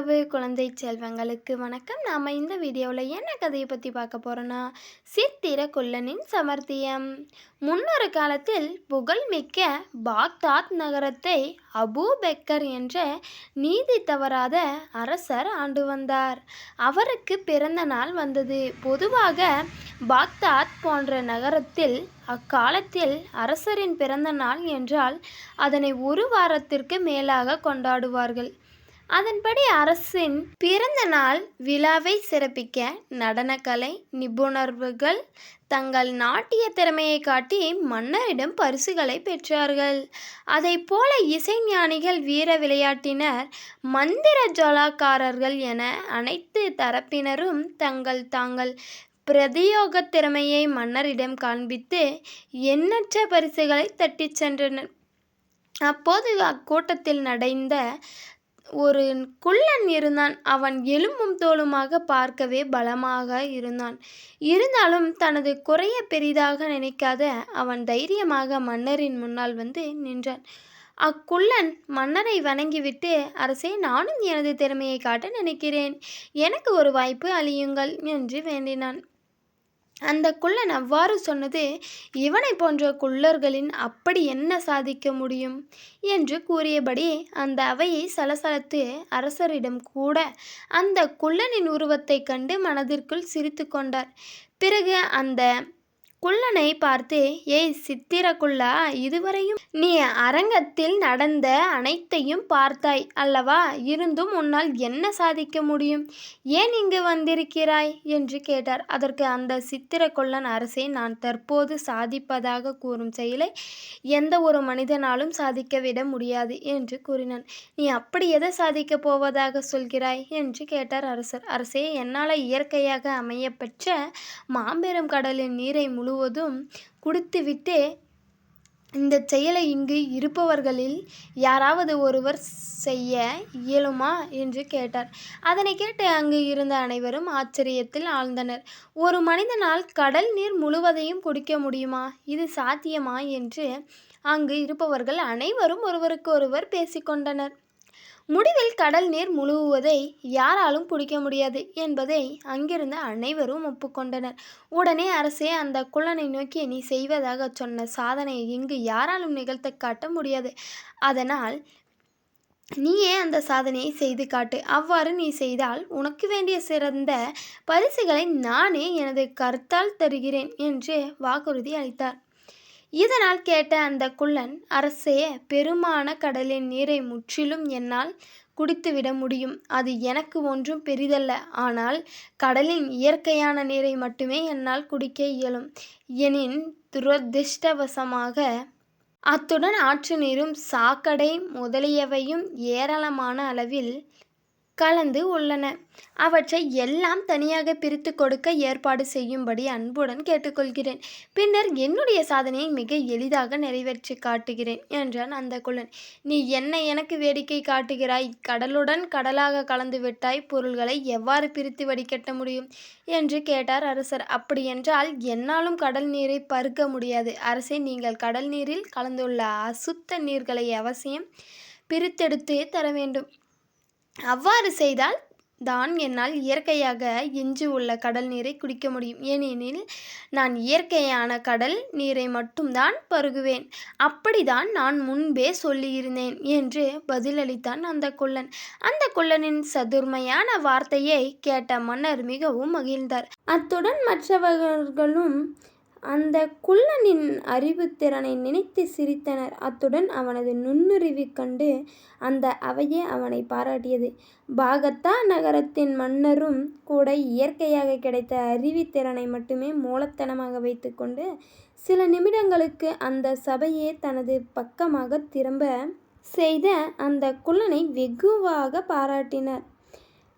அன்புறவு குழந்தை செல்வங்களுக்கு வணக்கம். நாம் இந்த வீடியோவில் என்ன கதையை பற்றி பார்க்க போகிறோன்னா, சித்திர குள்ளனின் சமர்த்தியம். முன்னொரு காலத்தில் புகழ்மிக்க பாக்தாத் நகரத்தை அபூ பெக்கர் என்ற நீதி தவறாத அரசர் ஆண்டு வந்தார். அவருக்கு பிறந்த நாள் வந்தது. பொதுவாக பாக்தாத் போன்ற நகரத்தில் அக்காலத்தில் அரசரின் பிறந்த நாள் என்றால் அதனை ஒரு வாரத்திற்கு மேலாக கொண்டாடுவார்கள். அதன்படி அரசின் பிறந்த நாள் விழாவை சிறப்பிக்க நடனக்கலை நிபுணர்கள் தங்கள் நாட்டிய திறமையை காட்டி மன்னரிடம் பரிசுகளை பெற்றார்கள். அதை போல இசைஞானிகள், வீர விளையாட்டினர், மந்திர ஜாலக்காரர்கள் என அனைத்து தரப்பினரும் தாங்கள் பிரதியோக திறமையை மன்னரிடம் காண்பித்து எண்ணற்ற பரிசுகளை தட்டிச் சென்றனர். அப்போது அக்கூட்டத்தில் நடைந்த ஒரு குள்ளன் இருந்தான். அவன் எலும்பும் தோலுமாக பார்க்கவே பலமாக இருந்தான். இருந்தாலும் தனது குறைய பெரிதாக நினைக்காத அவன் தைரியமாக மன்னரின் முன்னால் வந்து நின்றான். அக்குள்ளன் மன்னரை வணங்கிவிட்டு, அரசே, நானும் எனது திறமையை காட்ட நினைக்கிறேன், எனக்கு ஒரு வாய்ப்பு அளியுங்கள் என்று வேண்டினான். அந்த குள்ளன் அவ்வாறு சொன்னது, இவனை போன்ற குள்ளர்களின் அப்படி என்ன சாதிக்க முடியும் என்று கூறியபடி அந்த அவையை சலசலத்து அரசரிடம் கூட அந்த குள்ளனின் உருவத்தை கண்டு மனதிற்குள் சிரித்து கொண்டார். பிறகு அந்த குள்ளனை பார்த்து, ஏய் சித்திரக்குள்ளா, இதுவரையும் நீ அரங்கத்தில் நடந்த அனைத்தையும் பார்த்தாய் அல்லவா? இருந்தும் உன்னால் என்ன சாதிக்க முடியும்? ஏன் இங்கு வந்திருக்கிறாய் என்று கேட்டார். அதற்கு அந்த சித்திரக்குள்ளன், அரசே, நான் தற்போது சாதிப்பதாக கூறும் செயலை எந்த ஒரு மனிதனாலும் சாதிக்க விட முடியாது என்று கூறினான். நீ அப்படி எதை சாதிக்கப் போவதாக சொல்கிறாய் என்று கேட்டார் அரசர். அரசே, என்னால் இயற்கையாக அமையப்பெற்ற மாபெரும் கடலின் நீரை முழுவதும் குடித்துவிட்டு இந்த செயலை இங்கு இருப்பவர்களில் யாராவது ஒருவர் செய்ய இயலுமா என்று கேட்டார். அதனை கேட்டு அங்கு இருந்த அனைவரும் ஆச்சரியத்தில் ஆழ்ந்தனர். ஒரு மனிதனால் கடல் நீர் முழுவதையும் குடிக்க முடியுமா? இது சாத்தியமா என்று அங்கு இருப்பவர்கள் அனைவரும் ஒருவருக்கு ஒருவர் பேசிக்கொண்டனர். முடிவில் கடல் நீர் முழுவதை யாராலும் குடிக்க முடியாது என்பதை அங்கிருந்த அனைவரும் ஒப்புக்கொண்டனர். உடனே அரசே, அந்த குள்ளனை நோக்கி, நீ செய்வதாக சொன்ன சாதனையை இங்கு யாராலும் நிகழ்த்த காட்ட முடியாது. அதனால் நீயே அந்த சாதனையை செய்து காட்டு. அவ்வாறு நீ செய்தால் உனக்கு வேண்டிய சிறந்த பரிசுகளை நானே எனது கருத்தால் தருகிறேன் என்று வாக்குறுதி அளித்தார். இதனால் கேட்ட அந்த குள்ளன், அரசே, பெருமான கடலின் நீரை முற்றிலும் என்னால் குடித்துவிட முடியும். அது எனக்கு ஒன்றும் பெரிதல்ல. ஆனால் கடலின் இயற்கையான நீரை மட்டுமே என்னால் குடிக்க இயலும். எனின் துரதிர்ஷ்டவசமாக அத்துடன் ஆற்று நீரும் சாக்கடை முதலியவையும் ஏராளமான அளவில் கலந்து உள்ளன. அவற்றை எல்லாம் தனியாக பிரித்து கொடுக்க ஏற்பாடு செய்யும்படி அன்புடன் கேட்டுக்கொள்கிறேன். பின்னர் என்னுடைய சாதனையை மிக எளிதாக நிறைவேற்றி காட்டுகிறேன் என்றான் அந்த குள்ளன். நீ என்ன எனக்கு வேடிக்கை காட்டுகிறாய்? கடலுடன் கடலாக கலந்து விட்டாய், பொருள்களை எவ்வாறு பிரித்து வடிகட்ட முடியும் என்று கேட்டார் அரசர். அப்படியென்றால் என்னாலும் கடல் நீரை பருக முடியாது. அரசே, நீங்கள் கடல் நீரில் கலந்துள்ள அசுத்த நீர்களை அவசியம் பிரித்தெடுத்து தர வேண்டும். அவ்வாறு செய்தால் தான் என்னால் இயற்கையாக எஞ்சி உள்ள கடல் நீரை குடிக்க முடியும். ஏனெனில் நான் இயற்கையான கடல் நீரை மட்டும்தான் பருகுவேன். அப்படிதான் நான் முன்பே சொல்லியிருந்தேன் என்று பதிலளித்தான் அந்த குள்ளன். அந்த குள்ளனின் சதுர்மையான வார்த்தையை கேட்ட மன்னர் மிகவும் மகிழ்ந்தார். அத்துடன் மற்றவர்களும் அந்த குள்ளனின் அறிவுத்திறனை நினைத்து சிரித்தனர். அத்துடன் அவனது நுண்ணறிவு கண்டு அந்த அவையே அவனை பாராட்டியது. பாகத்தா நகரத்தின் மன்னரும் கூட இயற்கையாக கிடைத்த அறிவுத்திறனை மட்டுமே மூலத்தனமாக வைத்துக்கொண்டு சில நிமிடங்களுக்கு அந்த சபையே தனது பக்கமாக திரும்ப செய்த அந்த குள்ளனை வெகுவாக பாராட்டினர்.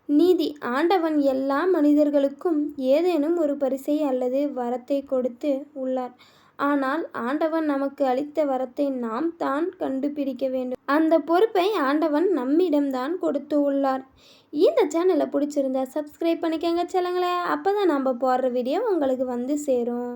நீதி: ஆண்டவன் எல்லா மனிதர்களுக்கும் ஏதேனும் ஒரு பரிசை அல்லது வரத்தை கொடுத்து உள்ளார். ஆனால் ஆண்டவன் நமக்கு அளித்த வரத்தை நாம் தான் கண்டுபிடிக்க வேண்டும். அந்த பொறுப்பை ஆண்டவன் நம்மிடம்தான் கொடுத்து உள்ளார். இந்த சேனலை பிடிச்சிருந்தா சப்ஸ்கிரைப் பண்ணிக்கங்க செல்லுங்களேன். அப்போ தான் நம்ம போடுற வீடியோ உங்களுக்கு வந்து சேரும்.